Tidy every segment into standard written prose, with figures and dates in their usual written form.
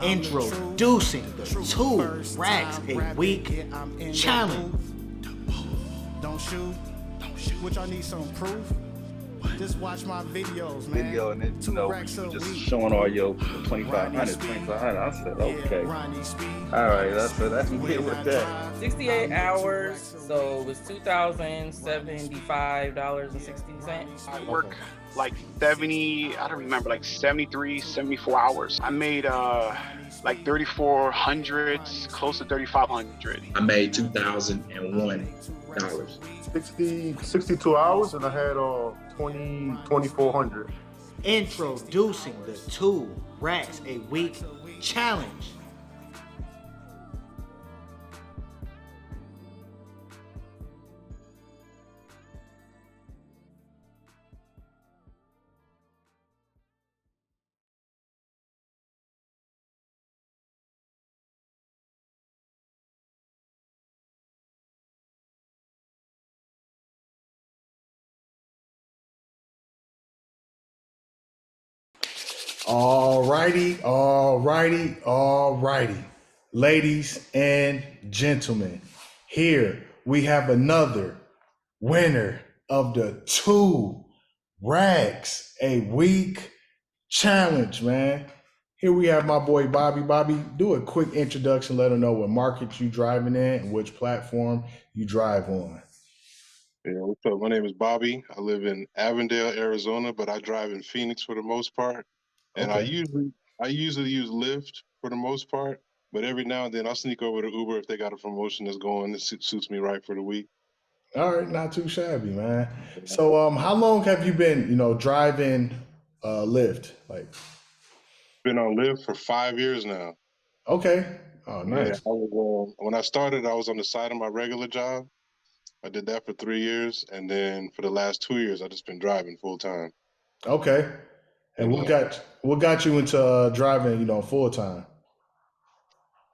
Introducing the 2 racks a week challenge. Don't shoot. Which I need some proof. Just watch my videos, man. Video and then, 2 racks you a were just week. showing all your 2500, 2500. I said, okay. All right, that's me with that. 68 hours, so it was $2,075.60. I work like 70, I don't remember, like 73, 74 hours. I made like 3,400, close to 3,500. I made $2,001. 62 hours, and I had 2,400. Introducing the 2 racks a week challenge. Alrighty. Ladies and gentlemen, here we have another winner of the 2 racks a week challenge, man. Here we have my boy Bobby. Bobby, do a quick introduction. Let them know what market you driving in and which platform you drive on. Yeah, what's up? My name is Bobby. I live in Avondale, Arizona, but I drive in Phoenix for the most part. And I usually use Lyft for the most part, but every now and then I'll sneak over to Uber if they got a promotion that's going that suits me right for the week. All right, not too shabby, man. So how long have you been, driving Lyft? Like, been on Lyft for 5 years now. Okay. Oh, nice. Yeah, when I started, I was on the side of my regular job. I did that for 3 years, and then for the last 2 years, I just been driving full time. Okay. And what got you into driving, full time?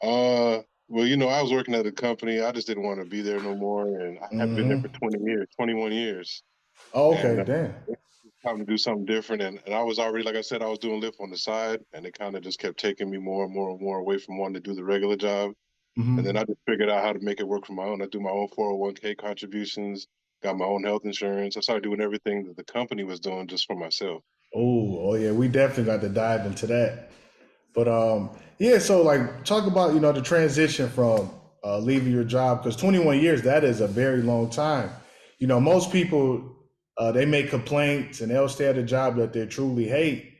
Well, I was working at a company. I just didn't want to be there no more, and I had been there for 21 years. Oh, okay, and, damn. Time to do something different, and I was already, like I said, I was doing Lyft on the side, and it kind of just kept taking me more and more away from wanting to do the regular job. And then I just figured out how to make it work for my own. I do my own 401k contributions, got my own health insurance. I started doing everything that the company was doing just for myself. Oh yeah, we definitely got to dive into that. But so like talk about, the transition from leaving your job, because 21 years, that is a very long time. Most people, they make complaints and they'll stay at a job that they truly hate,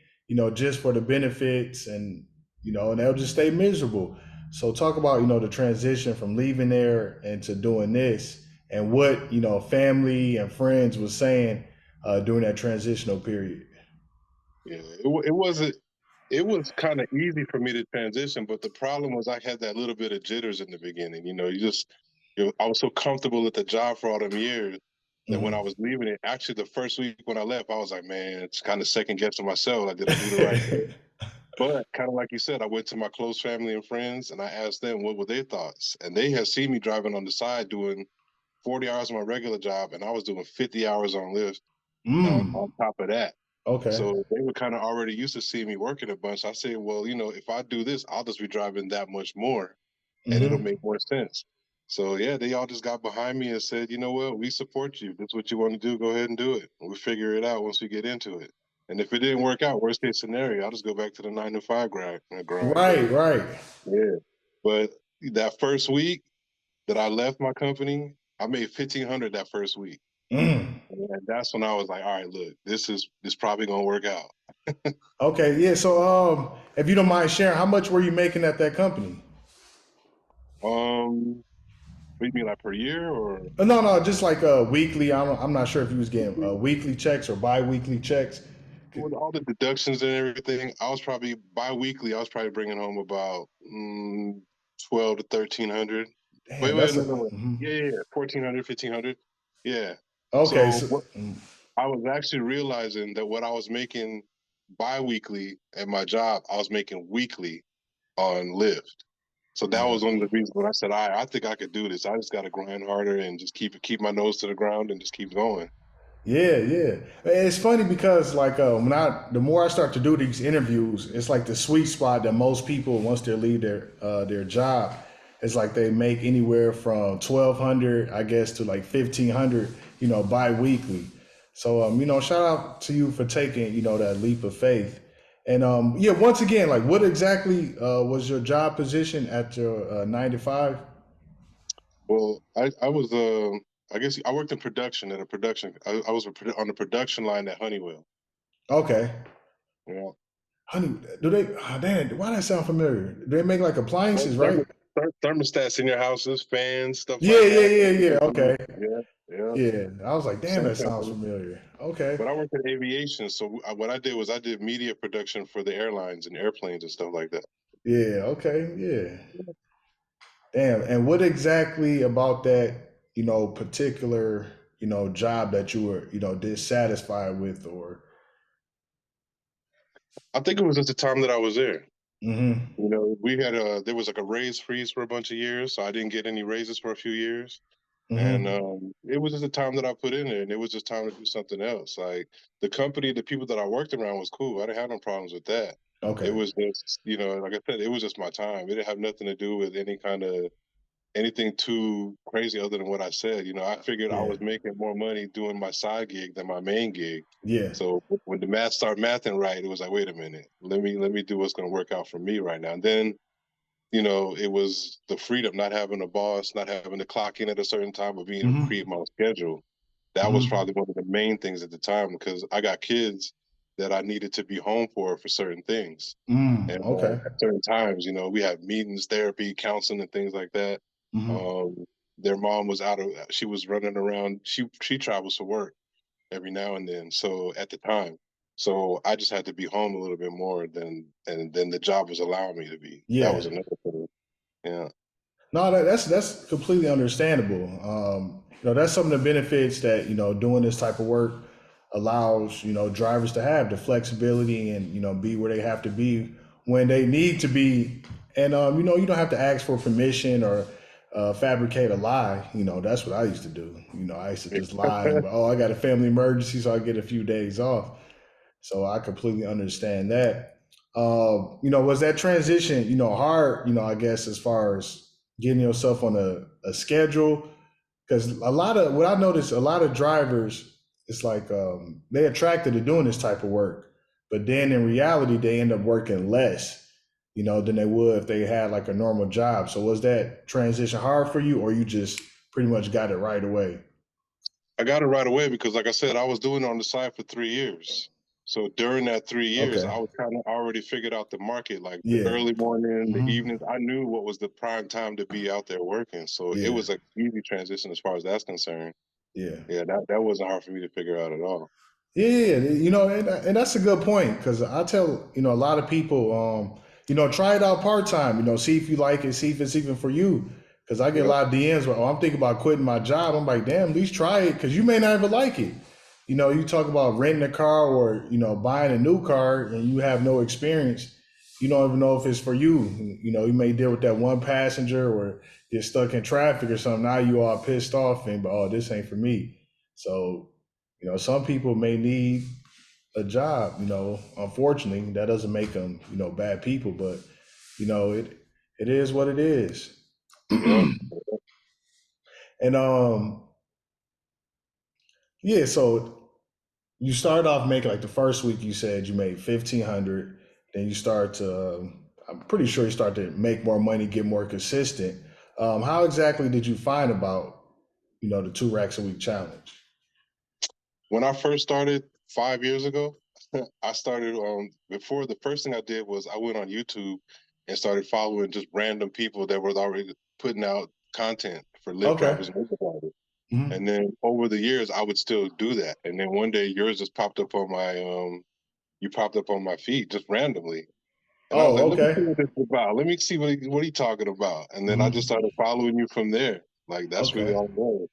just for the benefits and they'll just stay miserable. So talk about, the transition from leaving there and to doing this, and what, family and friends was saying during that transitional period. Yeah, it was kind of easy for me to transition, but the problem was I had that little bit of jitters in the beginning. I was so comfortable at the job for all them years that when I was leaving it, actually the first week when I left, I was like, man, it's kind of second guessing myself. Like, did I do the right thing? But kind of like you said, I went to my close family and friends and I asked them what were their thoughts. And they had seen me driving on the side doing 40 hours on my regular job, and I was doing 50 hours on Lyft on top of that. Okay. So they were kind of already used to seeing me working a bunch. I said, well, if I do this, I'll just be driving that much more and it'll make more sense. So yeah, they all just got behind me and said, you know what, we support you. If that's what you want to do, go ahead and do it. We'll figure it out once we get into it. And if it didn't work out, worst case scenario, I'll just go back to the 9-to-5 grind. Right. Yeah. But that first week that I left my company, I made $1,500 that first week. And that's when I was like, all right, look, this probably gonna work out. Okay, yeah. So if you don't mind sharing, how much were you making at that company? What do you mean, like per year or? No, just like weekly. I'm not sure if you was getting weekly checks or bi-weekly checks. With all the deductions and everything, I was probably bi-weekly. I was probably bringing home about 12 to 1,300. Damn, Wait, no. Yeah, 1,400, 1,500. Yeah. Okay. So I was actually realizing that what I was making bi-weekly at my job, I was making weekly on Lyft. So that was one of the reasons when I said, I think I could do this. I just got to grind harder and just keep my nose to the ground and just keep going. Yeah, yeah. It's funny because like the more I start to do these interviews, it's like the sweet spot that most people once they leave their job, it's like they make anywhere from 1,200, I guess, to like 1,500, bi-weekly. So shout out to you for taking that leap of faith. And yeah, once again, like what exactly was your job position at your 9 to 5? Well, I was I guess I worked in production at a production. I was on the production line at Honeywell. Okay. Yeah. Honey, do they? Oh, damn, why that sound familiar? Do they make like appliances, right? Thermostats in your houses, fans, stuff Yeah, like yeah, that. yeah, yeah. Okay. Yeah, yeah. Yeah. I was like, damn, Same that sounds company. familiar. Okay. But I worked in aviation, so what I did was I did media production for the airlines and airplanes and stuff like that. Yeah. Okay. Yeah. Damn. And what exactly about that, particular, job that you were, dissatisfied with, or? I think it was just the time that I was there. Mm-hmm. We had there was like a raise freeze for a bunch of years, so I didn't get any raises for a few years. And Mm-hmm. it was just the time that I put in there, and it was just time to do something else. Like the people that I worked around was cool. I didn't have no problems with that. It Okay. was just, like I said, it was just my time. It didn't have nothing to do with anything too crazy other than what I said. I figured I Yeah. was making more money doing my side gig than my main gig. Yeah. So when the math started mathing right, it was like, wait a minute, let me do what's going to work out for me right now. And then it was the freedom, not having a boss, not having to clock in at a certain time, but being able to create Mm-hmm. my own schedule. That was Mm-hmm. probably one of the main things at the time because I got kids that I needed to be home for certain things. And Okay. at certain times, we had meetings, therapy, counseling, and things like that. Mm-hmm. Their mom was she was running around. She travels for work every now and then. So at the time, so I just had to be home a little bit more than the job was allowing me to be. That Yeah. was another thing. Yeah. No, that's completely understandable. That's some of the benefits that doing this type of work allows drivers to have the flexibility and be where they have to be when they need to be, and you don't have to ask for permission or fabricate a lie. That's what I used to do. I used to just lie and oh, I got a family emergency, so I get a few days off. So I completely understand that. Was that transition, hard, I guess, as far as getting yourself on a schedule? Because a lot of what I noticed, a lot of drivers, it's like they attracted to doing this type of work, but then in reality, they end up working less, than they would if they had like a normal job. So was that transition hard for you, or you just pretty much got it right away? I got it right away because, like I said, I was doing it on the side for 3 years. So during that 3 years, Okay. I was kind of already figured out the market, like the Yeah. early morning, the Hmm. evenings. I knew what was the prime time to be out there working. So it Yeah. was an easy transition as far as that's concerned. Yeah. Yeah, that wasn't hard for me to figure out at all. Yeah, and that's a good point because I tell a lot of people, try it out part time. See if you like it, see if it's even for you. Because I get a Yep. lot of DMs where, oh, I'm thinking about quitting my job. I'm like, damn, at least try it because you may not even like it. You talk about renting a car or buying a new car and you have no experience. You don't even know if it's for you. You may deal with that one passenger or get stuck in traffic or something. Now you all pissed off and oh, this ain't for me. So some people may need a job. Unfortunately, that doesn't make them, bad people, but it is what it is. Yep. And yeah, so you started off making like the first week you said you made 1,500, then you start to I'm pretty sure you start to make more money, get more consistent. How exactly did you find about the 2 racks a week challenge? When I first started 5 years ago, I started before the first thing I did was I went on YouTube and started following just random people that were already putting out content for Lyft Okay. drivers and Uber drivers. Hmm. And then over the years, I would still do that. And then one day, yours just popped up on you popped up on my feed just randomly. And I was like, Oh, let me see okay. what this is about. Let me see what he talking about. And then I just Hmm. started following you from there. Like that's really Okay. all it was.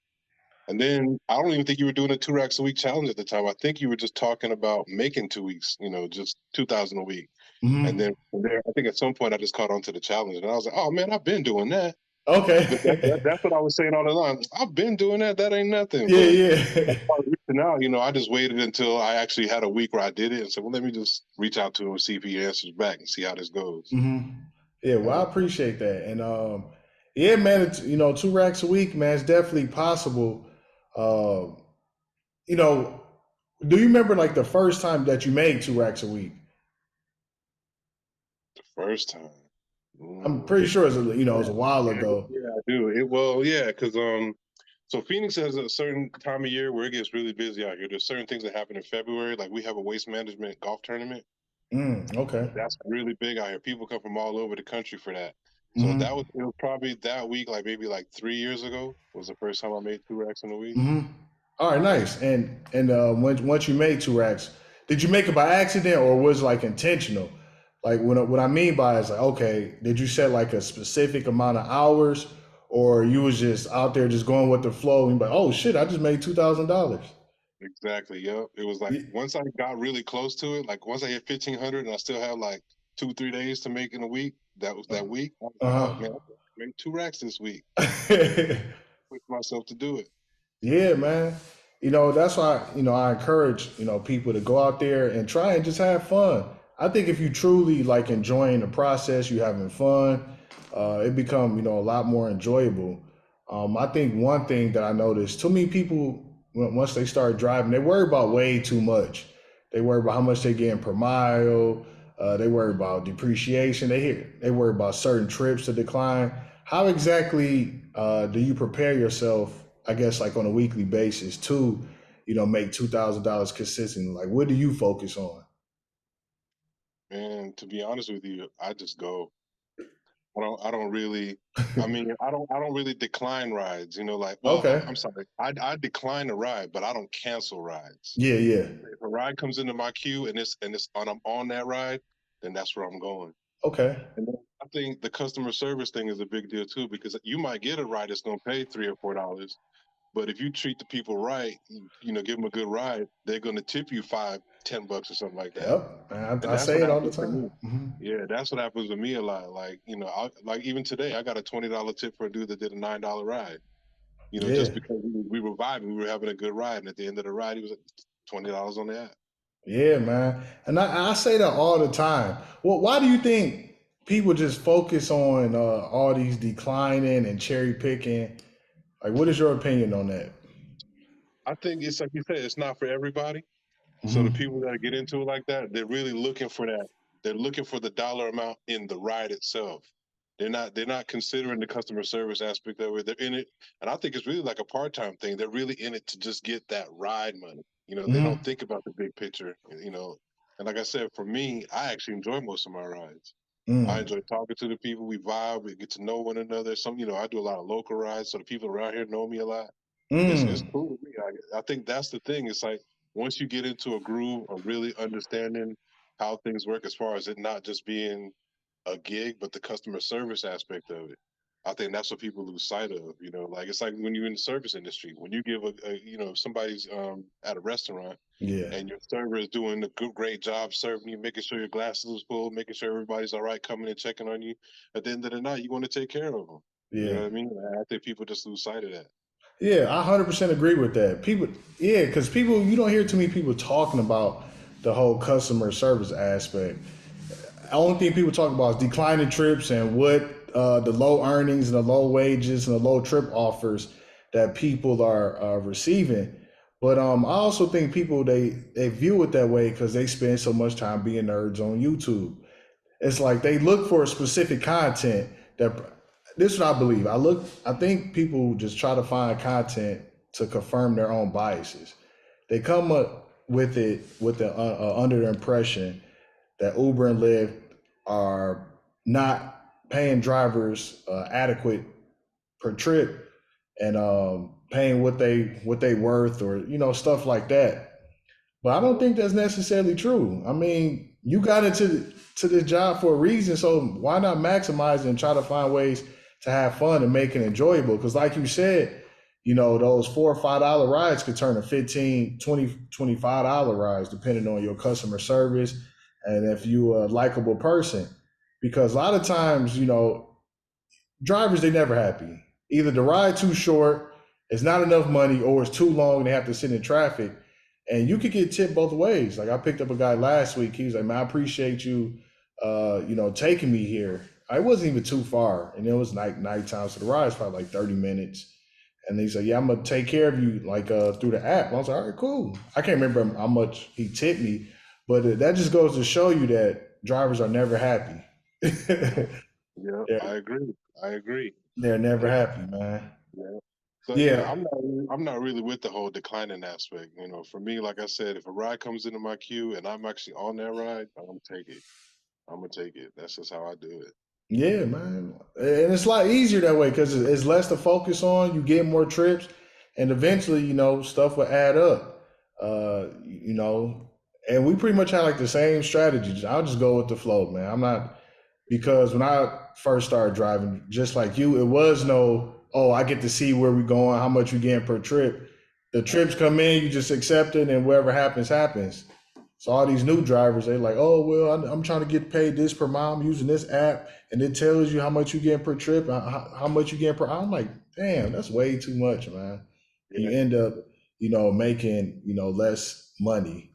And then I don't even think you were doing a 2 racks a week challenge at the time. I think you were just talking about making 2 weeks, just 2,000 a week. And Hmm. then from there, I think at some point I just caught on to the challenge, and I was like, oh man, I've been doing that. Okay. That's what I was saying all the time. I've been doing that. That ain't nothing. Yeah, But yeah. as far as reaching out, I just waited until I actually had a week where I did it and said, well, let me just reach out to him and see if he answers back and see how this goes. Yeah, well, I appreciate that. And yeah, man, it's, 2 racks a week, man, it's definitely possible. Uh, you know, do you remember like the first time that you made 2 racks a week? The first time. I'm pretty sure it was a while Yeah, ago. yeah, I do. Because so Phoenix has a certain time of year where it gets really busy out here. There's certain things that happen in February, like we have a waste management golf tournament. Okay. That's really big out here. People come from all over the country for that. So hmm it was probably that week, like maybe like 3 years ago, was the first time I made 2 racks in a week. All right, nice. And once you made 2 racks, did you make it by accident or was it like intentional? Like what I mean by is like, okay, did you set like a specific amount of hours, or you was just out there just going with the flow and be like, oh shit, I just made $2,000. Exactly. Yep. It was like once I got really close to it, like once I hit 1,500 and I still have like 2-3 days to make in a week. That was that week. I was like, oh man, I made 2 racks this week. Push myself to do it. Yeah, man. That's why, I encourage, people to go out there and try and just have fun. I think if you truly like enjoying the process, you having fun, it become, a lot more enjoyable. I think one thing that I noticed, too many people, once they start driving, they worry about way too much. They worry about how much they getting per mile. They worry about depreciation. They worry about certain trips to decline. How exactly do you prepare yourself, I guess, like on a weekly basis to, make $2,000 consistently? Like, what do you focus on? And to be honest with you, I just go. I don't really. I don't really decline rides. Okay. I'm sorry. I decline a ride, but I don't cancel rides. Yeah, yeah. If a ride comes into my queue and I'm on that ride, then that's where I'm going. Okay. And then I think the customer service thing is a big deal too, because you might get a ride that's going to pay $3 or $4, but if you treat the people right, give them a good ride, they're going to tip you $5, $10 or something like that. Yep. And I that's what say it all the happens to time. me. Yeah, that's what happens with me a lot. Like, like even today, I got a $20 tip for a dude that did a $9 ride. Yeah. Just because we were vibing, we were having a good ride, and at the end of the ride, he was at $20 on the app. Yeah, man. And I say that all the time. Well, why do you think people just focus on all these declining and cherry picking? Like, what is your opinion on that? I think it's like you said, it's not for everybody. So the people that get into it like that, they're really looking for that. They're looking for the dollar amount in the ride itself. They're not considering the customer service aspect of it. They're in it, and I think it's really like a part-time thing. They're really in it to just get that ride money. They don't think about the big picture. And like I said, for me, I actually enjoy most of my rides. I enjoy talking to the people. We vibe. We get to know one another. I do a lot of local rides, so the people around here know me a lot. It's cool with me. I think that's the thing. It's like once you get into a groove of really understanding how things work, as far as it not just being a gig, but the customer service aspect of it. I think that's what people lose sight of. Like it's like when you're in the service industry, when you give somebody's at a restaurant Yeah. and your server is doing a great job serving you, making sure your glasses is full, making sure everybody's all right, coming and checking on you. At the end of the night, you want to take care of them. You know Yeah. what I mean? I think people just lose sight of that. Yeah, I 100% agree with that. Because you don't hear too many people talking about the whole customer service aspect. The only thing people talk about is declining trips and what the low earnings and the low wages and the low trip offers that people are receiving. But I also think people they view it that way because they spend so much time being nerds on YouTube. It's like they look for specific content that this is what I believe. I think people just try to find content to confirm their own biases. They come up with it with the under the impression that Uber and Lyft are not paying drivers adequate per trip and paying what they worth or stuff like that. But I don't think that's necessarily true. I mean, you got into this job for a reason, so why not maximize and try to find ways to have fun and make it enjoyable? Because like you said, those $4 or $5 rides could turn to 15, 20, $25 rides depending on your customer service and if you a likable person. Because a lot of times, drivers, they never happy. Either the ride too short, it's not enough money, or it's too long and they have to sit in traffic. And you could get tipped both ways. Like I picked up a guy last week. He was like, "Man, I appreciate you, taking me here." I wasn't even too far, and it was nighttime, so the ride was probably like 30 minutes. And he said, "Yeah, I'm gonna take care of you like through the app." I was like, "All right, cool." I can't remember how much he tipped me, but that just goes to show you that drivers are never happy. Yeah, they're, I agree. I agree. they're never Yeah, happy, man. yeah. So Yeah, I'm not really with the whole declining aspect. You know, for me, like I said, if a ride comes into my queue and I'm actually on that ride, I'm gonna take it. I'm gonna take it. That's just how I do it. yeah, man. And it's a lot easier that way because it's less to focus on. You get more trips, and eventually, stuff will add up. And we pretty much have like the same strategies. I'll just go with the flow, man. I'm not because when I first started driving, just like you, it was no, oh, I get to see where we're going, how much you getting per trip. The trips come in, you just accept it, and whatever happens, happens. So all these new drivers, they like, oh, well, I'm trying to get paid this per mile. I'm using this app, and it tells you how much you get per trip, how much you get per. I'm like, damn, that's way too much, man. And you Yeah. end up, making less money.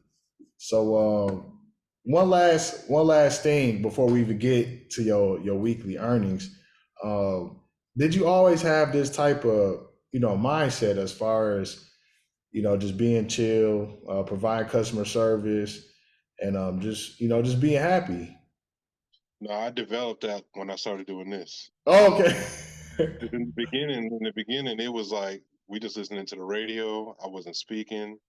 So one last thing before we even get to your weekly earnings. Um, did you always have this type of mindset as far as just being chill, provide customer service, and just being happy? No, I developed that when I started doing this. Oh, okay. 'Cause in the beginning, it was like we just listening to the radio. I wasn't speaking.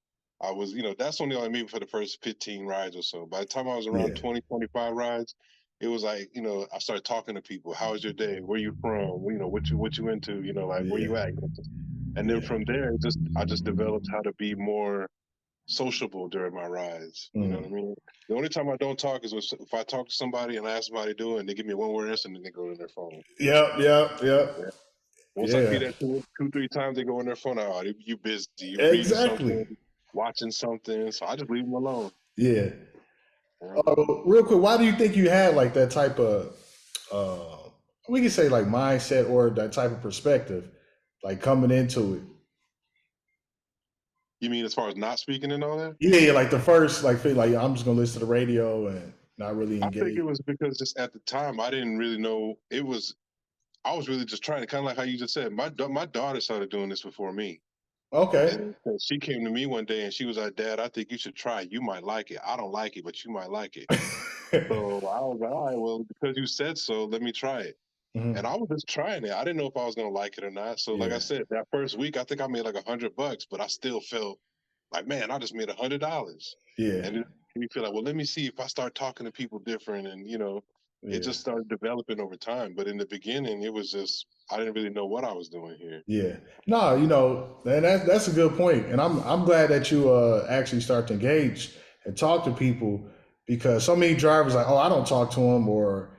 I was, that's only like maybe for the first 15 rides or so. By the time I was around Yeah, 20, 25 rides, it was like, I started talking to people. How was your day? Where you from? What you into? Like where yeah, you at? And then yeah. from there, I just developed how to be more sociable during my rides. You know what I Mm. mean? The only time I don't talk is if I talk to somebody and I ask somebody to do it, and they give me one word answer, and then they go to their phone. Yep, yep, Yeah. yep. Once I see Yeah, that two, 3 times, they go on their phone. Oh, you busy? You reading exactly. something, watching something? So I just leave them alone. Yeah. Yeah. Real quick, why do you think you had like that type of, uh, we can say like mindset or that type of perspective, like coming into it? You mean as far as not speaking and all that? Yeah, like the first, like feel like I'm just gonna listen to the radio and not really I think it engage. was because just at the time I didn't really know it was. I was really just trying to kind of like how you just said. My daughter started doing this before me. Okay. And so she came to me one day and she was like, "Dad, I think you should try it. You might like it. I don't like it, but you might like it." So I was like, "All right, well, because you said so, let me try it." And Mhm. I was just trying it. I didn't know if I was gonna like it or not. So, like I Yeah, said, that first week, I think I made like $100, but I still felt like, man, I just made $100. yeah, And then you feel like, well, let me see if I start talking to people different, and it yeah, just started developing over time. But in the beginning, it was just I didn't really know what I was doing here. yeah. No, and that's a good point, and I'm glad that you actually start to engage and talk to people because so many drivers like, oh, I don't talk to them, or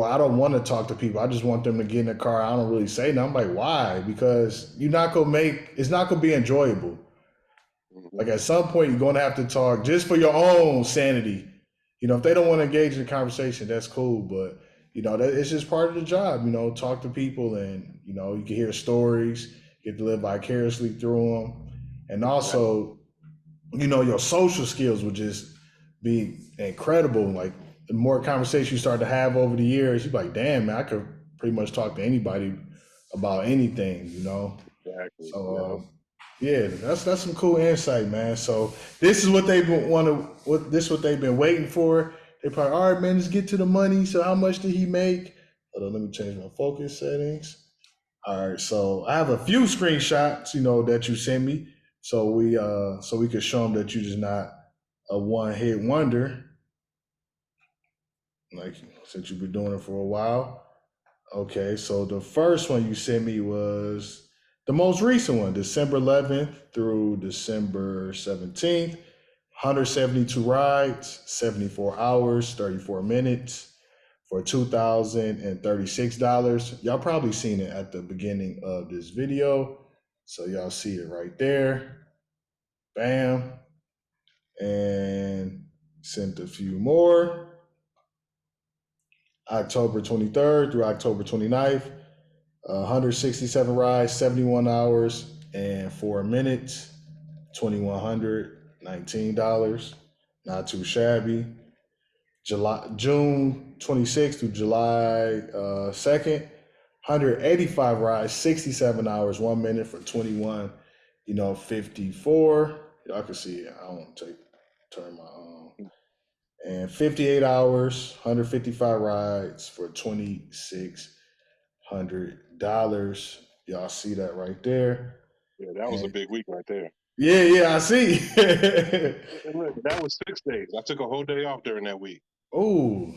I don't want to talk to people. I just want them to get in the car. I don't really say nothing. I'm like, why? Because it's not gonna be enjoyable. Like Hmm. at some point, you're going to have to talk just for your own sanity. If they don't want to engage in the conversation, that's cool. But it's just part of the job. Talk to people, and you can hear stories, get to live vicariously through them, and Exactly. also, your social skills would just be incredible. Like the more conversation you start to have over the years, you're like, damn, man, I could pretty much talk to anybody about anything. Exactly. So Yeah. yeah, that's some cool insight, man. So this is what they've been what they've been waiting for. They probably, all right, man, let's get to the money. So how much did he make? Hold on, let me change my focus settings. All right, so I have a few screenshots, that you sent me. So we could show them that you're just not a one hit wonder, like since you've been doing it for a while. Okay, so the first one you sent me was the most recent one, December 11th through December 17th. 172 rides, 74 hours, 34 minutes for $2,036. Y'all probably seen it at the beginning of this video. So y'all see it right there. Bam. And sent a few more. October 23rd through October 29th. 167 rides, 71 hours and 4 minutes, $2,119. Not too shabby. June 26th through July 2nd, 185 rides, 67 hours, 1 minute for 21, 54. Y'all can see it. I don't turn my and 58 hours, 155 rides for $2,600. Y'all see that right there. Yeah, that was a big week right there. Yeah, I see. And look, that was 6 days. I took a whole day off during that week. Oh,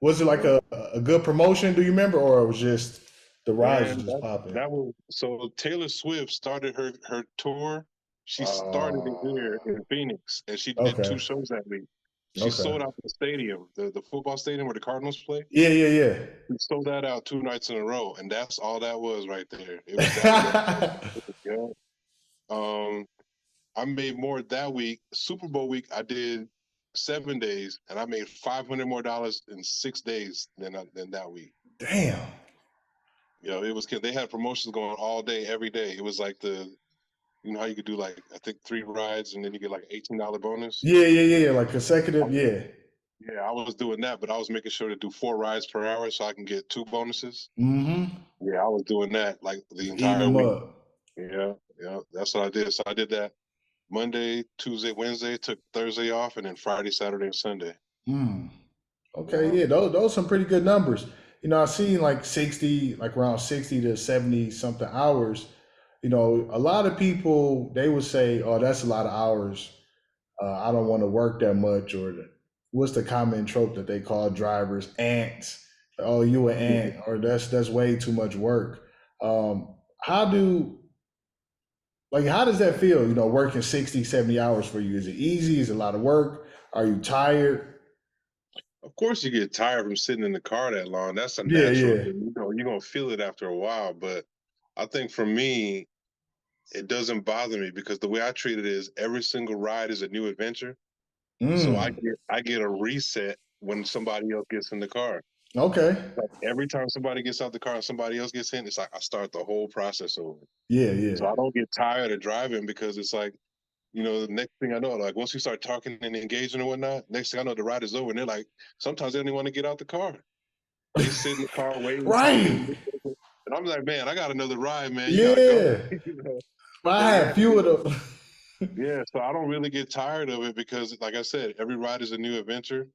was it like a good promotion? Do you remember, or it was just the rides Man, was just popping? that was so Taylor Swift started her tour. She started it here in Phoenix, and she did 2 Okay. shows that week. She Okay. sold out the stadium, the football stadium where the Cardinals play. Yeah. She sold that out 2 nights in a row, and that's all that was right there. It was that. Yeah. I made more that week. Super Bowl week, I did 7 days, and I made $500 more in 6 days than that week. Damn. It was they had promotions going all day, every day. It was like how you could do like I think 3 rides and then you get like $18 bonus. Yeah. Like consecutive. Yeah. Yeah, I was doing that, but I was making sure to do 4 rides per hour so I can get 2 bonuses. Mm-hmm. Yeah, I was doing that like the Just entire eating them week. up. Yeah, that's what I did. So I did that Monday, Tuesday, Wednesday, took Thursday off, and then Friday, Saturday, and Sunday. Okay, yeah, those some pretty good numbers. I've seen like 60, like around 60 to 70 something hours. A lot of people they would say, "Oh, that's a lot of hours. I don't want to work that much." Or what's the common trope that they call drivers ants? Oh, you an ant, or that's way too much work. How does that feel? Working 60, 70 hours for you. Is it easy? Is it a lot of work? Are you tired? Of course, you get tired from sitting in the car that long. That's a Yeah, natural yeah. thing. You're gonna feel it after a while. But I think for me, it doesn't bother me because the way I treat it is every single ride is a new adventure. So Mm, I get a reset when somebody else gets in the car. okay. Like every time somebody gets out the car and somebody else gets in, it's like I start the whole process over. Yeah. So I don't get tired of driving because it's like, the next thing I know, like once we start talking and engaging and whatnot, next thing I know, the ride is over. And they're like, sometimes they don't even want to get out the car. They sit in the car waiting, Right. talking. And I'm like, man, I got another ride, man. You got to go. Yeah. I So had few of them. yeah. So I don't really get tired of it because, like I said, every ride is a new adventure.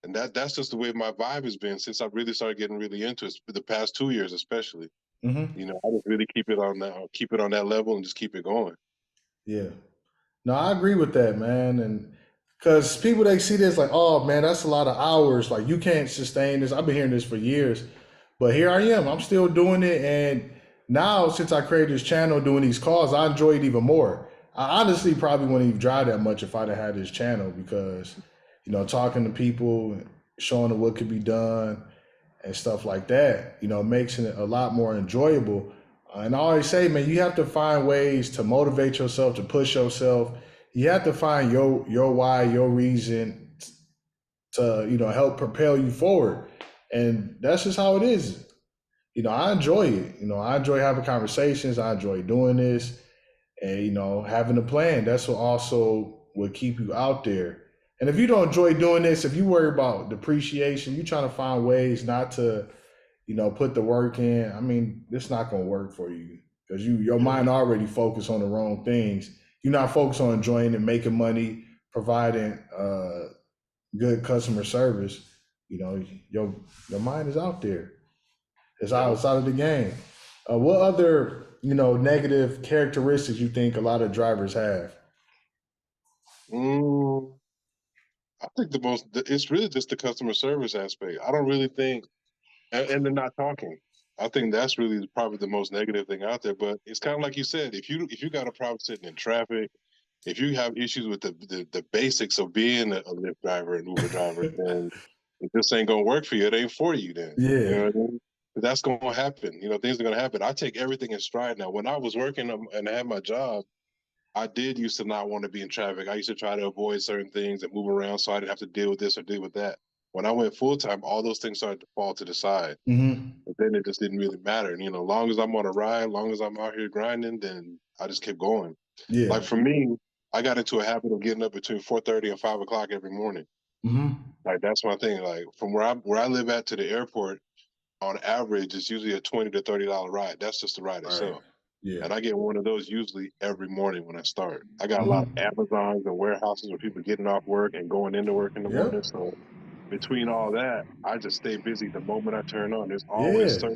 And that's just the way my vibe has been since I really started getting really into it, the past 2 years especially. Mm-hmm. I just really keep it on that level and just keep it going. Yeah. No, I agree with that, man. And because people they see this like, oh man, that's a lot of hours. Like you can't sustain this. I've been hearing this for years, but here I am. I'm still doing it, and now since I created this channel, doing these calls, I enjoy it even more. I honestly probably wouldn't even drive that much if I'd have had this channel because, talking to people, showing them what could be done, and stuff like that, makes it a lot more enjoyable. And I always say, man, you have to find ways to motivate yourself, to push yourself. You have to find your why, your reason to, help propel you forward. And that's just how it is. I enjoy it. I enjoy having conversations. I enjoy doing this and, having a plan. That's what also will keep you out there. And if you don't enjoy doing this, if you worry about depreciation, you're trying to find ways not to, put the work in. I mean, it's not going to work for you because your mind already focused on the wrong things. You're not focused on enjoying and making money, providing good customer service. Your mind is out there. It's outside of the game. What other negative characteristics you think a lot of drivers have? I think it's really just the customer service aspect. I don't really think, and they're not talking. I think that's really probably the most negative thing out there. But it's kind of like you said, if you got a problem sitting in traffic, if you have issues with the basics of being a Lyft driver and Uber driver, then if this ain't gonna work for you, it ain't for you. Then you Yeah. know what I mean? That's gonna happen. Things are gonna happen. I take everything in stride now. When I was working and I had my job, I did used to not want to be in traffic. I used to try to avoid certain things and move around so I didn't have to deal with this or deal with that. when I went full time, all those things started to fall to the side. Mm-hmm. But then it just didn't really matter. And, long as I'm on a ride, long as I'm out here grinding, then I just kept going. Yeah. Like for me, I got into a habit of getting up between 4:30 and 5 o'clock every morning. Mm-hmm. Like that's my thing. Like from where I live at to the airport, on average, it's usually a $20 to $30 ride. That's just the ride itself. Yeah. And I get one of those usually every morning when I start. I got a lot of Mm-hmm. Amazons and warehouses where people getting off work and going into work in the Yep. morning. So between all that, I just stay busy the moment I turn on. There's always Yeah.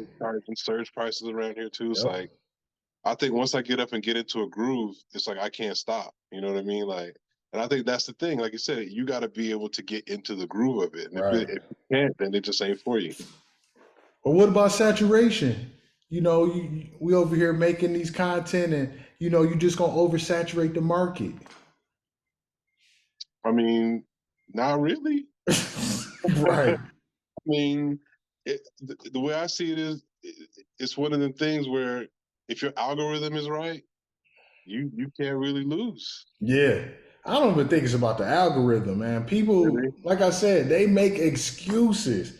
surge prices around here too. It's Yep. like I think once I get up and get into a groove, it's like I can't stop. You know what I mean? Like, and I think that's the thing. Like you said, you got to be able to get into the groove of it. And Right. if you can't, then it just ain't for you. But what about saturation? We over here making these content, and you just gonna oversaturate the market. I mean, not really. Right. I mean, the way I see it is, it's one of them things where if your algorithm is right, you can't really lose. Yeah. I don't even think it's about the algorithm, man. People, Really? like I said, they make excuses.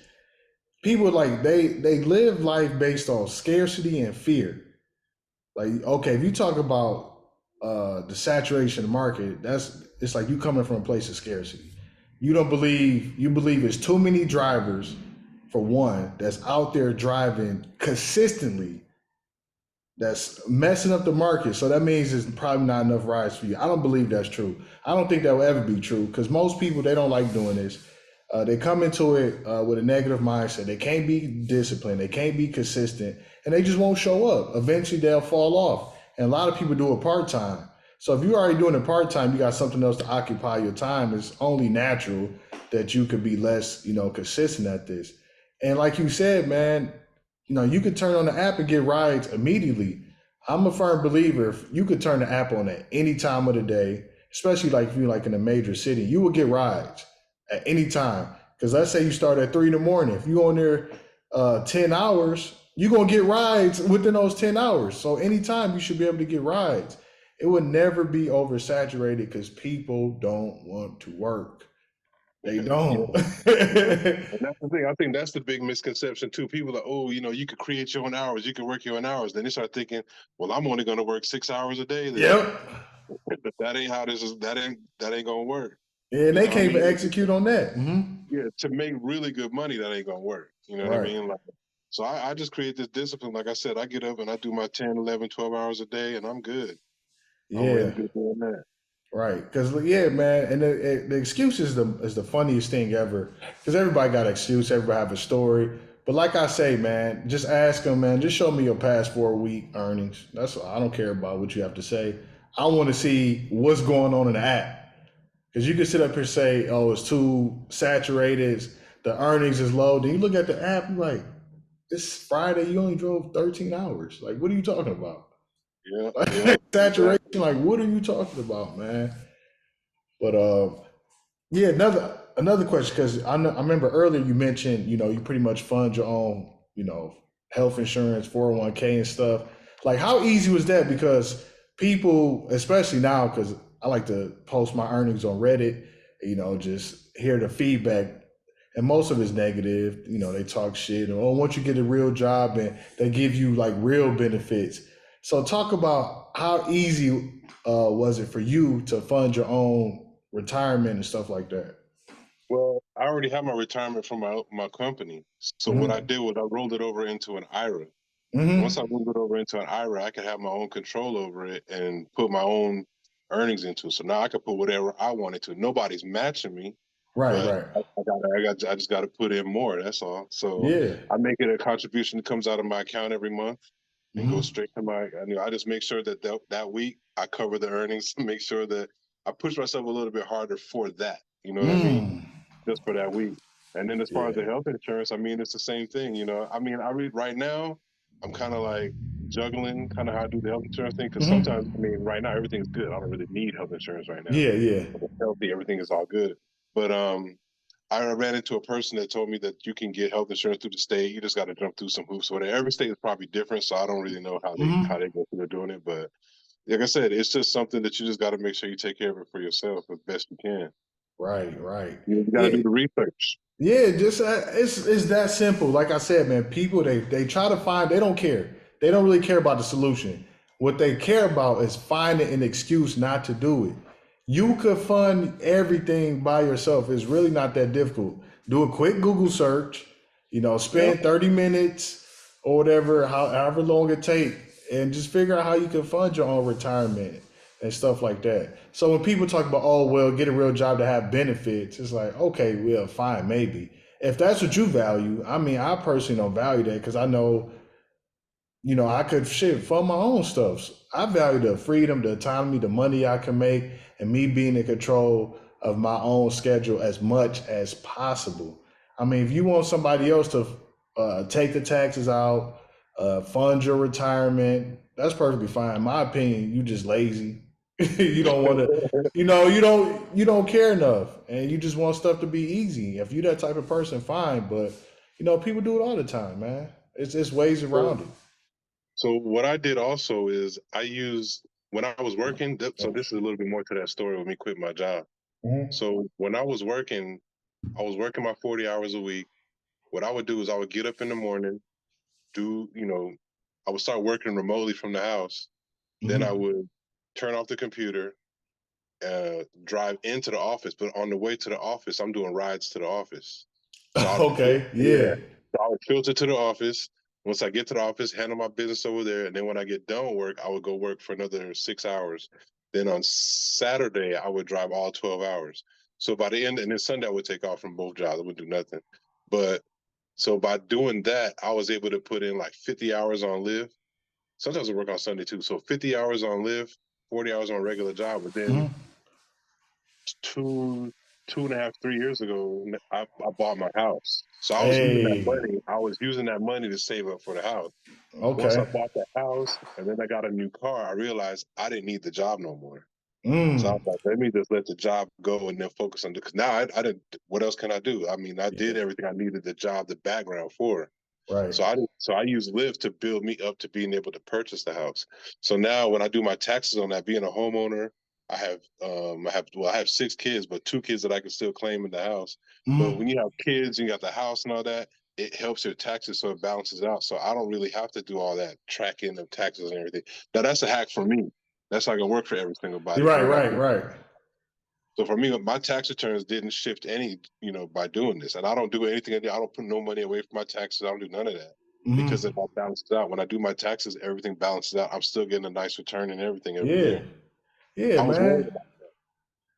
People like they live life based on scarcity and fear. Like, okay, if you talk about the saturation of the market, it's like you coming from a place of scarcity. You believe it's too many drivers, for one, that's out there driving consistently, that's messing up the market. So that means there's probably not enough rides for you. I don't believe that's true. I don't think that will ever be true, because most people, they don't like doing this. They come into it with a negative mindset. They can't be disciplined. They can't be consistent, and they just won't show up. Eventually, they'll fall off. And a lot of people do it part-time. So if you're already doing it part-time, you got something else to occupy your time. It's only natural that you could be less, consistent at this. And like you said, man, you could turn on the app and get rides immediately. I'm a firm believer, if you could turn the app on at any time of the day, especially like if you're like in a major city, you will get rides at any time. Because let's say you start at 3 a.m. If you on there 10 hours, you're going to get rides within those 10 hours. So anytime you should be able to get rides. It would never be oversaturated because people don't want to work. They don't. Yeah. And that's the thing. I think that's the big misconception too. People are like, oh, you could create your own hours. You can work your own hours. Then they start thinking, well, I'm only going to work 6 hours a day. Yep. But that ain't how this is. That ain't going to work. And they can't even execute on that. Mm-hmm. Yeah, to make really good money, that ain't going to work. You know what I mean? Like, so I just create this discipline. Like I said, I get up and I do my 10, 11, 12 hours a day, and I'm good. Yeah. I'm really good doing that. Right, because man, and the excuse is the funniest thing ever. Because everybody got an excuse, everybody have a story. But like I say, man, just ask them, man. Just show me your past 4-week earnings. That's all. I don't care about what you have to say. I want to see what's going on in the app. Because you can sit up here and say, "Oh, it's too saturated. The earnings is low." Then you look at the app, you're like, "It's Friday. You only drove 13 hours. Like, what are you talking about?" Yeah. Saturation, like, what are you talking about, man? But yeah, another question, because I remember earlier you mentioned, you pretty much fund your own, health insurance, 401k and stuff. Like, how easy was that? Because people, especially now, because I like to post my earnings on Reddit, just hear the feedback. And most of it's negative. They talk shit. Or once you get a real job and they give you like real benefits. So talk about how easy was it for you to fund your own retirement and stuff like that? Well, I already have my retirement from my company. So what I did was I rolled it over into an IRA. Once I rolled it over into an IRA, I could have my own control over it and put my own earnings into it. So now I can put whatever I wanted to. Nobody's matching me. Right. I just got to put in more. That's all. So Yeah. I make it a contribution that comes out of my account every month and goes straight to my. I just make sure that week I cover the earnings. Make sure that I push myself a little bit harder for that. You know what I mean? Just for that week. And then as far as the health insurance, I mean, it's the same thing. I mean, right now, I'm kind of like juggling kind of how I do the health insurance thing. Because sometimes, I mean, right now, everything's good. I don't really need health insurance right now. Yeah. I'm healthy, everything is all good. But I ran into a person that told me that you can get health insurance through the state. You just got to jump through some hoops. Whatever. Every state is probably different, so I don't really know how they go through doing it. But like I said, it's just something that you just got to make sure you take care of it for yourself as best you can. Right. You got to Yeah, do the research. yeah. Just it's that simple. Like I said, man, people they try to find. They don't care. They don't really care about the solution. What they care about is finding an excuse not to do it. You could fund everything by yourself. It's really not that difficult. Do a quick Google search. Yep. Spend 30 minutes or whatever, however long it take, and just figure out how you can fund your own retirement and stuff like that. So when people talk about, oh, well, get a real job to have benefits, it's like, okay, well, fine, maybe. If that's what you value, I mean, I personally don't value that because I know, I could fund my own stuff. I value the freedom, the autonomy, the money I can make, and me being in control of my own schedule as much as possible. I mean, if you want somebody else to take the taxes out, fund your retirement, that's perfectly fine. In my opinion, you just lazy. You don't want to, you don't care enough, and you just want stuff to be easy. If you're that type of person, fine. But people do it all the time, man. It's ways around it. So what I did also is I used when I was working. So this is a little bit more to that story when me quit my job. Mhm. So when I was working my 40 hours a week. What I would do is I would get up in the morning, I would start working remotely from the house. Then I Mhm. would turn off the computer, drive into the office. But on the way to the office, I'm doing rides to the office. So Okay, yeah. yeah. So I would filter to the office. Once I get to the office, handle my business over there, and then when I get done with work, I would go work for another 6 hours. Then on Saturday, I would drive all 12 hours. So by the end, and then Sunday, I would take off from both jobs. I would do nothing. But so by doing that, I was able to put in like 50 hours on Lyft. Sometimes I work on Sunday too. So 50 hours on Lyft, 40 hours on a regular job. But then Mhm. two and a half, 3 years ago, I bought my house. So I was using that Hey, money. I was using that money to save up for the house. Once I okay. bought that house and then I got a new car, I realized I didn't need the job no more. So I Mm. was like, let me just let the job go and then focus on because now I didn't. What else can I do? I mean, I Yeah, did everything I needed the job, the background for. right. So I use Lyft to build me up to being able to purchase the house. So now when I do my taxes on that, being a homeowner, I have 6 kids, but 2 kids that I can still claim in the house. But when Mhm. you have kids and you got the house and all that, it helps your taxes so it balances out. So I don't really have to do all that tracking of taxes and everything. Now that's a hack for me. That's not gonna work for every single body if Right, you got right, right. so for me, my tax returns didn't shift any, by doing this. And I don't do anything. I don't put no money away from my taxes. I don't do none of that because it Mhm. all balances out. When I do my taxes, everything balances out. I'm still getting a nice return and everything every Yeah, year. yeah, I was worried man. about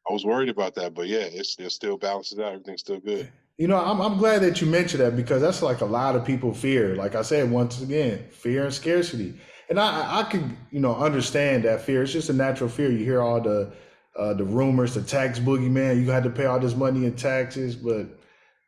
I was worried about that, but yeah, it still balances out. Everything's still good. I'm glad that you mentioned that because that's like a lot of people fear. Like I said, once again, fear and scarcity. And I can, understand that fear. It's just a natural fear. You hear all the rumors, the tax boogeyman, you had to pay all this money in taxes, but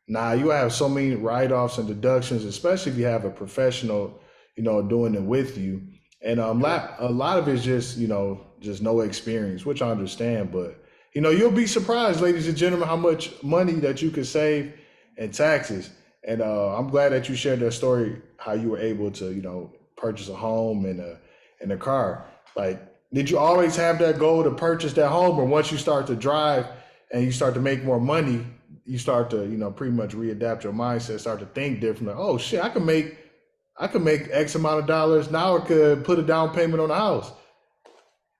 nah, you have so many write-offs and deductions, especially if you have a professional, doing it with you. And Yeah. a lot of it's just no experience, which I understand. But you'll be surprised, ladies and gentlemen, how much money that you could save in taxes. And I'm glad that you shared that story, how you were able to, purchase a home and a car. Like, did you always have that goal to purchase that home, or once you start to drive and you start to make more money, you start to, pretty much readapt your mindset, start to think differently. Oh shit, I can make X amount of dollars. Now I could put a down payment on a house.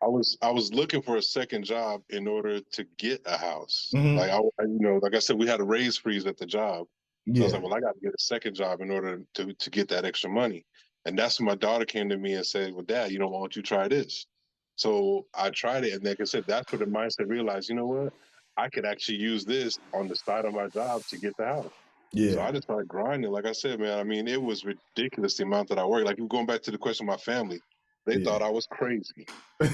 I was looking for a second job in order to get a house. Like Hmm. like I said, we had a raise freeze at the job. So I was Yeah. like, well, I got to get a second job in order to get that extra money. And that's when my daughter came to me and said, well, Dad, why don't you try this? So I tried it. And like I said, that's where the mindset realized, you know what? I could actually use this on the side of my job to get the house. So Yeah. I just started grinding. Like I said, man, I mean, it was ridiculous the amount that I worked. Like going back to the question of my family, they Yeah. thought I was crazy.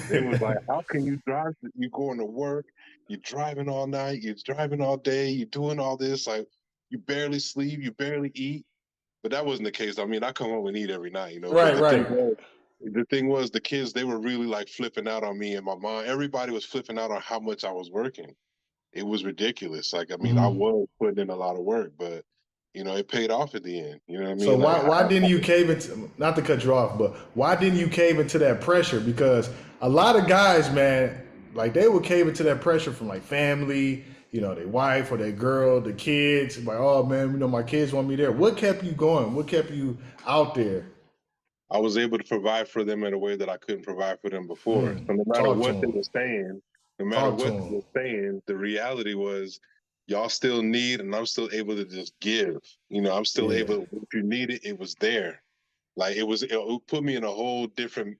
They was like, how can you drive? You going to work, you're driving all night, you're driving all day, you're doing all this. Like, you barely sleep, you barely eat. But that wasn't the case. I mean, I come home and eat every night, But Right. Right. the thing was, the kids, they were really like flipping out on me and my mom. Everybody was flipping out on how much I was working. It was ridiculous. Like, I mean, I Hmm. was putting in a lot of work, but it paid off at the end. You know what I So mean? Like, why didn't you cave into, not to cut you off, but why didn't you cave into that pressure? Because a lot of guys, man, like they would cave into that pressure from like family, their wife or their girl, the kids. Like, oh man, my kids want me there. What kept you going? What kept you out there? I was able to provide for them in a way that I couldn't provide for them before. So no matter Talk to what they them. were saying, no matter Talk to what they them. were saying, the reality was y'all still need, and I'm still able to just give. I'm still Yeah. able, if you need it, it was there. Like it put me in a whole different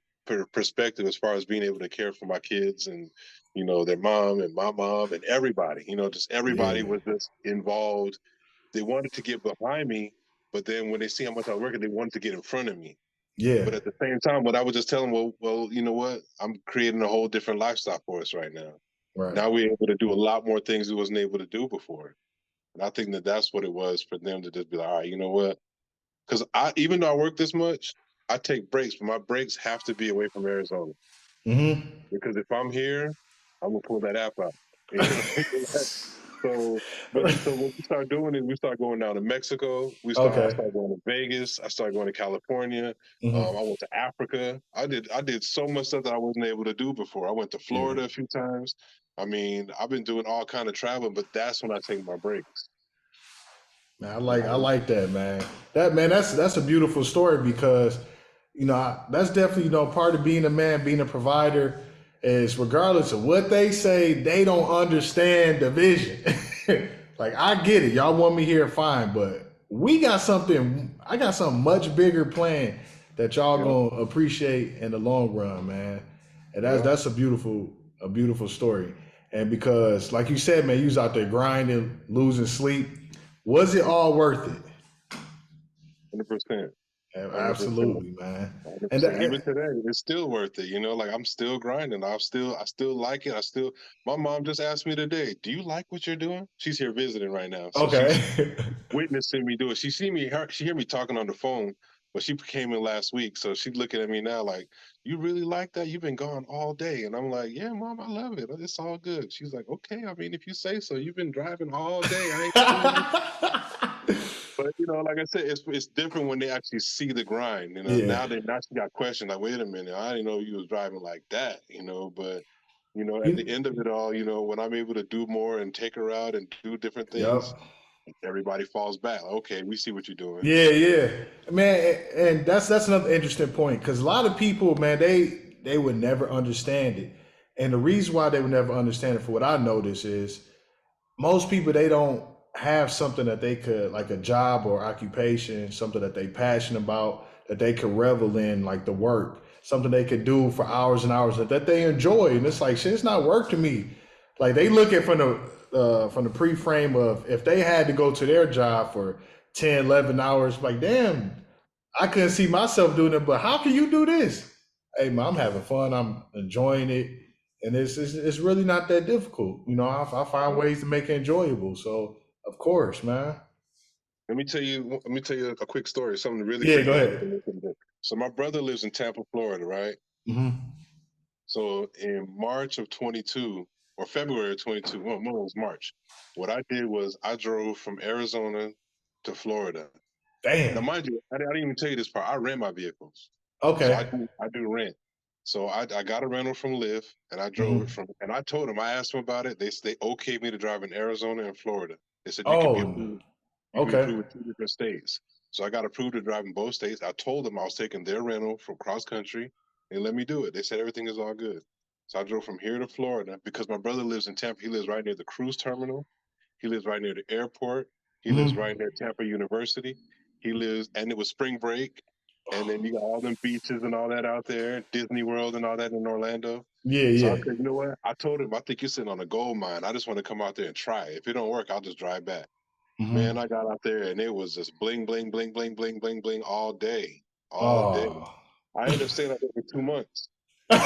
perspective as far as being able to care for my kids and, their mom and my mom and everybody, just everybody Yeah. was just involved. They wanted to get behind me, but then when they see how much I work, they wanted to get in front of me. Yeah. But at the same time, what I would just tell them, well, you know what? I'm creating a whole different lifestyle for us right now. Right. Now we're able to do a lot more things we wasn't able to do before. And I think that that's what it was for them to just be like, all right, you know what? Because even though I work this much, I take breaks, but my breaks have to be away from Arizona. Mm-hmm. Because if I'm here, I'm gonna pull that app out. So what we start doing is we start going down to Mexico. I Okay. started going to Vegas. I started going to California. I went to Africa. I did so much stuff that I wasn't able to do before. I went to Florida a few times. I mean, I've been doing all kind of traveling, but that's when I take my breaks. Man, I like that, man. That's a beautiful story because that's definitely part of being a man, being a provider. Is regardless of what they say, they don't understand the vision. Like, I get it, y'all want me here, fine, but I got something much bigger planned that y'all gonna appreciate in the long run, man. And that's a beautiful story. And because, like you said, man, you was out there grinding, losing sleep. Was it all worth it? 100%. Absolutely, man. 100%. Even today, it's still worth it. Like I'm still grinding. I still like it. My mom just asked me today, "Do you like what you're doing?" She's here visiting right now, so she's Okay. witnessing me do it. She hear me talking on the phone, but she came in last week, so she's looking at me now like, "You really like that? You've been gone all day." And I'm like, "Yeah, mom, I love it. It's all good." She's like, "Okay, I mean, if you say so. You've been driving all day. I ain't." But like I said, it's different when they actually see the grind. Yeah. Now she got questioned like, wait a minute, I didn't know you was driving like that. But at the end of it all, when I'm able to do more and take her out and do different things, Yep. everybody falls back. Okay, we see what you're doing. Yeah, man, and that's another interesting point because a lot of people, man, they would never understand it, and the reason why they would never understand it, for what I notice, is most people, they don't have something that they could, like a job or occupation, something that they passionate about, that they could revel in, like the work, something they could do for hours and hours that they enjoy. And it's like, shit, it's not work to me. Like, they look at from the pre-frame of, if they had to go to their job for 10, 11 hours, like, damn, I couldn't see myself doing it, but how can you do this? Hey man, I'm having fun, I'm enjoying it, and it's really not that difficult. I find ways to make it enjoyable. So of course, man. Let me tell you a quick story, something really Yeah, quick go that ahead. happened. So my brother lives in Tampa, Florida, right? Mm-hmm. So in March of 22 or February of 22, well, no, it was March. What I did was I drove from Arizona to Florida. Now, Damn. mind you, I didn't even tell you this part. I rent my vehicles, so Okay. I do rent. So I got a rental from Lyft, and I drove it Mm-hmm. from. And I told them, I asked them about it. They okayed me to drive in Arizona and Florida. They said you can be Oh, approved. You can be okay. approved in 2 different states. So I got approved to drive in both states. I told them I was taking their rental from cross country. They let me do it. They said everything is all good. So I drove from here to Florida because my brother lives in Tampa. He lives right near the cruise terminal. He lives right near the airport. He lives Mm-hmm. right near Tampa University. And it was spring break. And then you got all them beaches and all that out there, Disney World and all that in Orlando. Yeah, So I yeah. said, you know what? I told him, I think you're sitting on a gold mine. I just want to come out there and try it. If it don't work, I'll just drive back. Man, Mm-hmm. I got out there and it was just bling, bling, bling, bling, bling, bling, bling all day. All day. Oh. I ended up staying out there for 2 months. I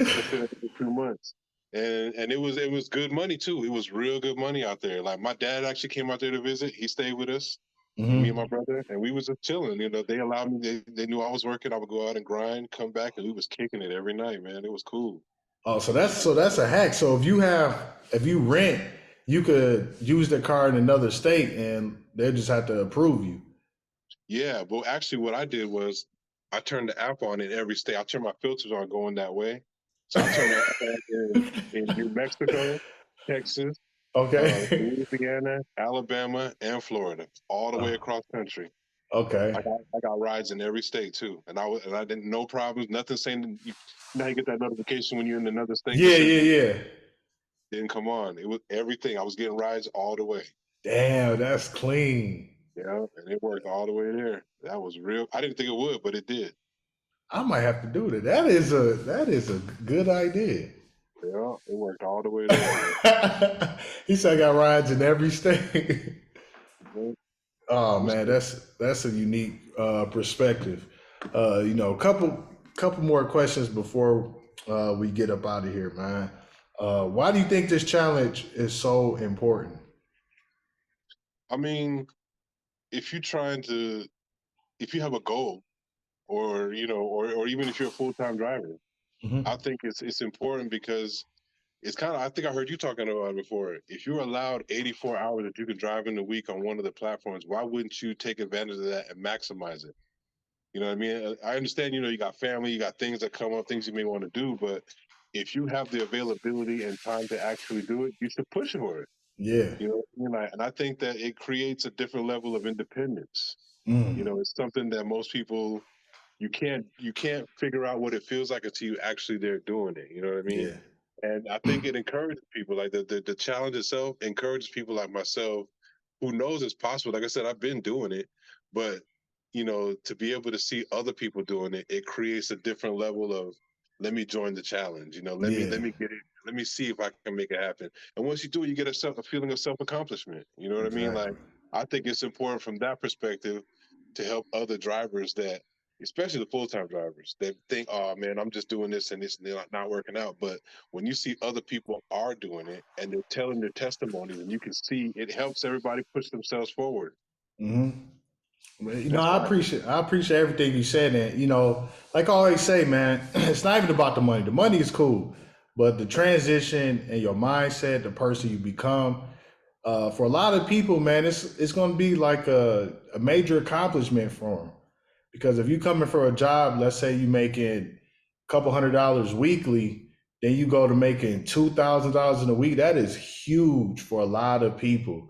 stayed out there for 2 months. And it was good money too. It was real good money out there. Like my dad actually came out there to visit. He stayed with us, me and my Mm-hmm. brother, and we was just chilling. They allowed me. They knew I was working. I would go out and grind, come back, and we was kicking it every night, man. It was cool. Oh, so that's a hack. So if you rent, you could use the car in another state, and they just have to approve you. Yeah, but actually, what I did was I turned the app on in every state. I turned my filters on going that way. So I turned the app on in New Mexico. Texas, Okay. Louisiana, Alabama, and Florida, all the way Oh, across country. okay. I got rides in every state too, and I didn't no problems, nothing saying you know how you get that notification when you're in another state that Yeah, says yeah, yeah. didn't come on. It was everything. I was getting rides all the way. Damn, that's clean. Yeah, and it worked all the way there. That was real. I didn't think it would, but it did. I might have to do that. That is a good idea. Yeah, it worked all the way there, man. He said I got rides in every state. Mhm. Oh It was man, cool. that's a unique perspective. Couple more questions before we get up out of here, man. Why do you think this challenge is so important? I mean, if you're trying to, if you have a goal, or or even if you're a full time driver, I Hmm. think it's important because it's kind of. I think I heard you talking about it before. If you're allowed 84 hours that you can drive in a week on one of the platforms, why wouldn't you take advantage of that and maximize it? You know what I mean? I understand, you got family, you got things that come up, things you may want to do, but if you have the availability and time to actually do it, you should push for it. Yeah. And I think that it creates a different level of independence. Mm, It's something that most people you can't figure out what it feels like until you actually there doing it. You know what I mean? yeah. And I think it encourages people like the challenge itself encourages people like myself who knows it's possible. Like I said, I've been doing it, but to be able to see other people doing it, it creates a different level of let me join the challenge. Let Yeah. me get it. Let me see if I can make it happen. And once you do it, you get a feeling of self accomplishment. You know what I mean? Like Exactly. I think it's important from that perspective to help other drivers that especially the full-time drivers that think, oh man, I'm just doing this and this and they're not working out. But when you see other people are doing it and they're telling their testimonies and you can see it helps everybody push themselves forward. Hmm. That's why. I appreciate everything you said, and like I always say, man, it's not even about the money. The money is cool, but the transition and your mindset, the person you become, for a lot of people, man, it's going to be like a major accomplishment for them. Because if you coming for a job, let's say you making a couple $100 weekly, then you go to making $2,000 in a week. That is huge for a lot of people,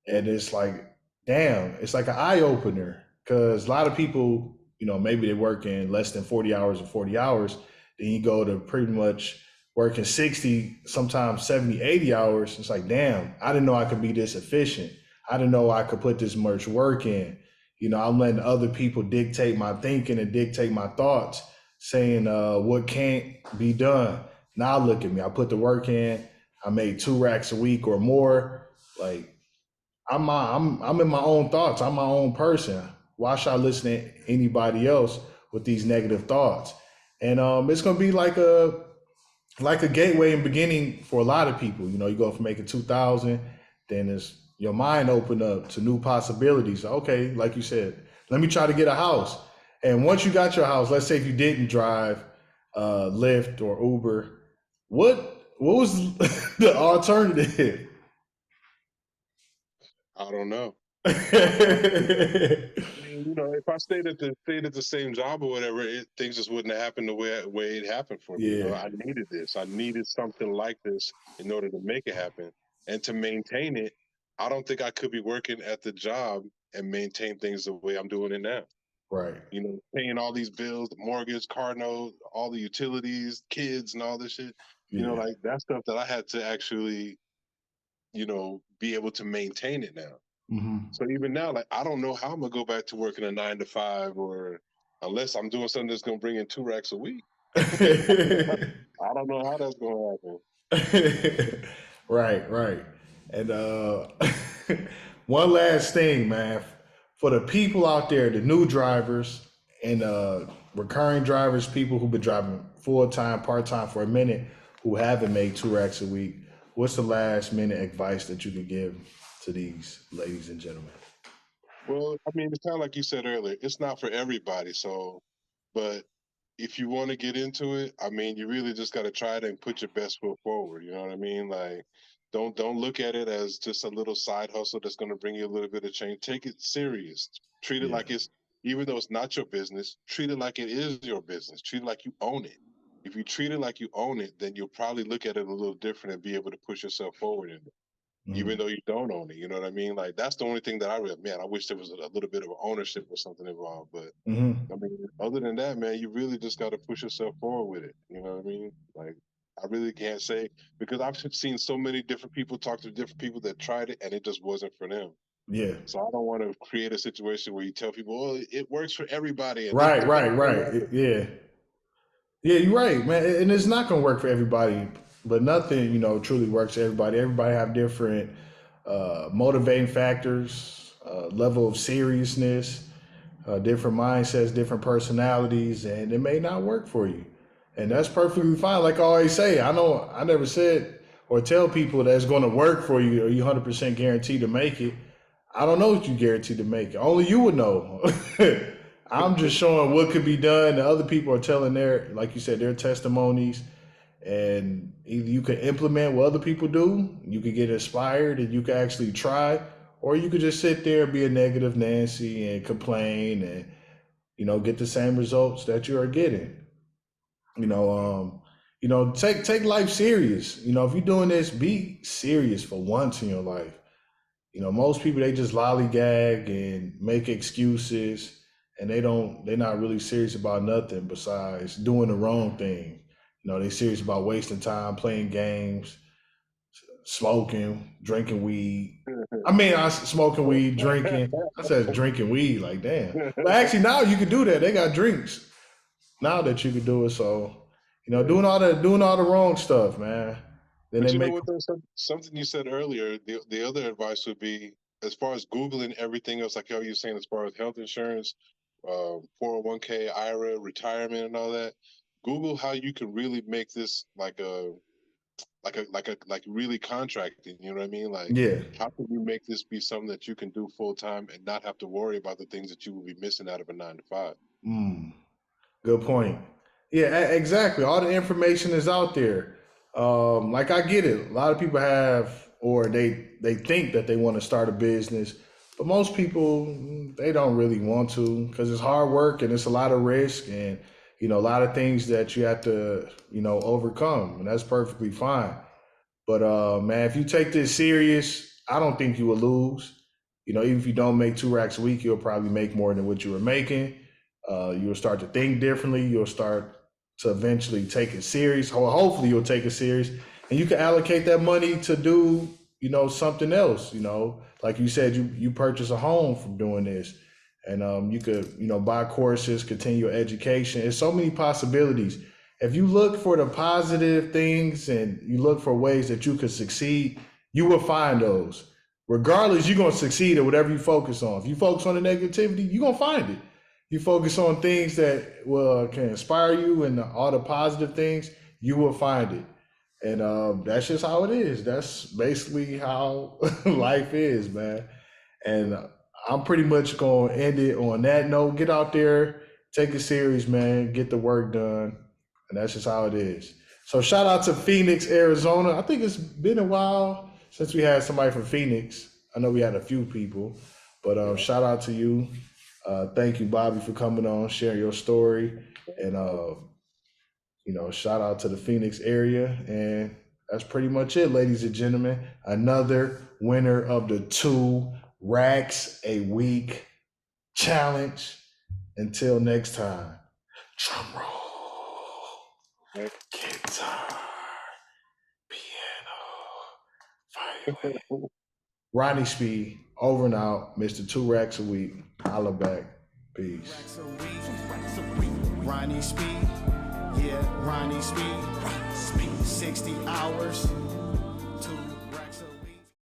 Yep. and it's like, damn, it's like an eye opener. Because a lot of people, maybe they work in less than 40 hours or 40 hours. Then you go to pretty much working 60, sometimes 70, 80 hours. It's like, damn, I didn't know I could be this efficient. I didn't know I could put this much work in. I'm letting other people dictate my thinking and dictate my thoughts, saying what can't be done. Now look at me. I put the work in. I made 2 racks a week or more. Like I'm in my own thoughts. I'm my own person. Why should I listen to anybody else with these negative thoughts? And it's gonna be like a gateway in beginning for a lot of people. You go from making 2,000, then it's your mind open up to new possibilities. Okay, like you said, let me try to get a house. And once you got your house, let's say if you didn't drive Lyft or Uber, what was the alternative? I don't know. Yeah, I mean, if I stayed at the same job or whatever, things just wouldn't have happened the way it happened for me. I needed this. I needed something like this in order to make it happen and to maintain it. I don't think I could be working at the job and maintain things the way I'm doing it now. right. Paying all these bills, the mortgage, car note, all the utilities, kids, and all this shit. Yeah. Like that stuff that I had to actually, be able to maintain it now. Hmm. So even now, like I don't know how I'm gonna go back to working a 9 to 5, or unless I'm doing something that's gonna bring in 2 racks a week. I don't know how that's gonna happen. Right, right. And one last thing, man, for the people out there, the new drivers and recurring drivers, people who've been driving full time, part time for a minute, who haven't made 2 racks a week, what's the last minute advice that you could give to these ladies and gentlemen? Well, I mean, it's kind of like you said earlier. It's not for everybody. So, but if you want to get into it, I mean, you really just got to try it and put your best foot forward. You know what I mean? Like, don't look at it as just a little side hustle that's going to bring you a little bit of change. Take it serious. Treat it Yeah. like it's, even though it's not your business, treat it like it is your business. Treat it like you own it. If you treat it like you own it, then you'll probably look at it a little different and be able to push yourself forward in it, even though you don't own it. You know what I mean? Like that's the only thing that I really, man, I wish there was a little bit of ownership or something involved. But I mean, other than that, man, you really just got to push yourself forward with it. You know what I mean? Like I really can't say, because I've seen so many different people talk to different people that tried it and it just wasn't for them. Yeah. So I don't want to create a situation where you tell people, "Oh, it works for everybody." And Right. Yeah. Yeah, you're right, man. And it's not gonna work for everybody, but nothing, truly works for everybody. Everybody have different motivating factors, level of seriousness, different mindsets, different personalities, and it may not work for you. And that's perfectly fine. Like I always say, I know I never said or tell people that it's going to work for you or you 100% guaranteed to make it. I don't know what you guaranteed to make it. Only you would know. I'm just showing what could be done. The other people are telling like you said, their testimonies. And either you can implement what other people do, you could get inspired and you can actually try, or you could just sit there and be a negative Nancy and complain and, get the same results that you are getting. Take life serious. If you're doing this, be serious for once in your life. Most people, they just lollygag and make excuses, and they're not really serious about nothing besides doing the wrong thing. They're serious about wasting time, playing games, smoking, drinking weed. I mean, smoking weed, drinking. I said drinking weed, like damn. But actually now you can do that. They got drinks now that you can do it. So, doing all the wrong stuff, man. Then But they make what? There's something you said earlier. The other advice would be, as far as Googling everything else, like how you're saying, as far as health insurance, 401k, IRA, retirement, and all that. Google how you can really make this like really contracting. You know what I mean? Like, yeah. how can you make this be something that you can do full time and not have to worry about the things that you will be missing out of a 9 to 5? Good point. Yeah, exactly. All the information is out there. Like I get it. A lot of people have, or they think that they want to start a business, but most people they don't really want to because it's hard work and it's a lot of risk and a lot of things that you have to overcome, and that's perfectly fine. But man, if you take this serious, I don't think you will lose. Even if you don't make 2 racks a week, you'll probably make more than what you were making. You'll start to think differently. You'll start to eventually take it serious. Hopefully you'll take it serious, and you can allocate that money to do, something else. Like you said, you purchase a home from doing this, and you could, buy courses, continue your education. There's so many possibilities. If you look for the positive things and you look for ways that you could succeed, you will find those. Regardless, you're going to succeed at whatever you focus on. If you focus on the negativity, you're going to find it. You focus on things that can inspire you and all the positive things, you will find it. And that's just how it is. That's basically how life is, man. And I'm pretty much going to end it on that note. Get out there, take it serious, man. Get the work done. And that's just how it is. So shout out to Phoenix, Arizona. I think it's been a while since we had somebody from Phoenix. I know we had a few people, but shout out to you. Thank you, Bobby, for coming on, sharing your story. And, shout out to the Phoenix area. And that's pretty much it, ladies and gentlemen. Another winner of the 2 racks a week challenge. Until next time, drum roll. Guitar, piano, violin. Ronnie Speed, over and out. Mr. 2 racks a week. Holla back. Peace. Ronnie Speed, yeah, Ronnie Speed, 60 hours.